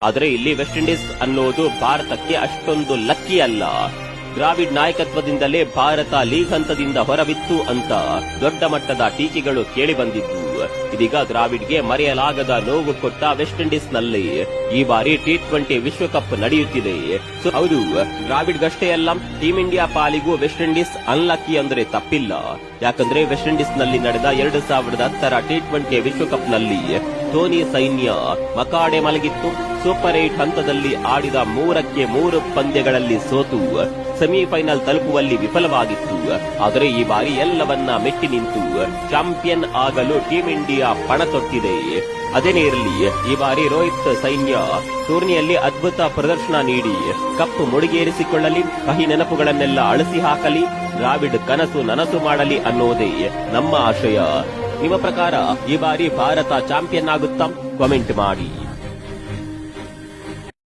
ಆದರೆ ಇಲ್ಲಿ West Indies ಅನ್ನೋದು ಭಾರತಕ್ಕೆ ಅಷ್ಟೊಂದು ಲಕ್ಕಿ ಅಲ್ಲ. ದ್ರಾವಿಡ್ ನಾಯಕತ್ವದಿಂದಲೇ ಭಾರತ ಲೀಗ್ ಹಂತದಿಂದ ಹೊರಬಿತ್ತು ಅಂತ ದೊಡ್ಡ ಮಟ್ಟದ ಟೀಕೆಗಳು ಕೇಳಿ ಬಂದಿದ್ದು, ಇದೀಗ ದ್ರಾವಿಡ್ಗೆ ಮರೆಯಲಾಗದ ನೋವು ಕೊಟ್ಟ ವೆಸ್ಟ್ ಇಂಡೀಸ್ ನಲ್ಲಿ ಈ ಬಾರಿ T20 ವಿಶ್ವಕಪ್ ನಡೆಯುತ್ತಿದೆ. ಹೌದು, ದ್ರಾವಿಡ್ಗಷ್ಟೇ ಅಲ್ಲ, ಟೀಂ ಇಂಡಿಯಾ ಪಾಲಿಗೂ ವೆಸ್ಟ್ ಇಂಡೀಸ್ ಅನ್ಲಕ್ಕಿ ಅಂದ್ರೆ ತಪ್ಪಿಲ್ಲ. ಯಾಕಂದ್ರೆ ವೆಸ್ಟ್ ಇಂಡೀಸ್ ನಲ್ಲಿ ನಡೆದ 2010ರ T20 ವಿಶ್ವಕಪ್ ನಲ್ಲಿ ಧೋನಿ ಸೈನ್ಯ ಮಕಾಡೆ ಮಲಗಿತ್ತು. ಸೂಪರ್ 8 ಹಂತದಲ್ಲಿ ಆಡಿದ 3ಕ್ಕೆ 3 ಪಂದ್ಯಗಳಲ್ಲಿ ಸೋತು ಸೆಮಿಫೈನಲ್ ತಲುಪುವಲ್ಲಿ ವಿಫಲವಾಗಿತ್ತು. ಆದರೆ ಈ ಬಾರಿ ಎಲ್ಲವನ್ನ ಮೆಟ್ಟಿ ನಿಂತು ಚಾಂಪಿಯನ್ ಆಗಲು ಟೀಂ ಇಂಡಿಯಾ ಪಣ ತೊಟ್ಟಿದೆ. ಅದೇನೇ ಇರಲಿ, ಈ ಬಾರಿ ರೋಹಿತ್ ಸೈನ್ಯ ಟೂರ್ನಿಯಲ್ಲಿ ಅದ್ಭುತ ಪ್ರದರ್ಶನ ನೀಡಿ ಕಪ್ ಮುಡಿಗೇರಿಸಿಕೊಳ್ಳಲಿ, ಕಹಿ ನೆನಪುಗಳನ್ನೆಲ್ಲ ಅಳಿಸಿ ಹಾಕಲಿ, ದ್ರಾವಿಡ್ ಕನಸು ನನಸು ಮಾಡಲಿ ಅನ್ನೋದೇ ನಮ್ಮ ಆಶಯ. ನಿಮ್ಮ ಪ್ರಕಾರ ಈ ಬಾರಿ ಭಾರತ ಚಾಂಪಿಯನ್ ಆಗುತ್ತಾ? ಕಾಮೆಂಟ್ ಮಾಡಿ.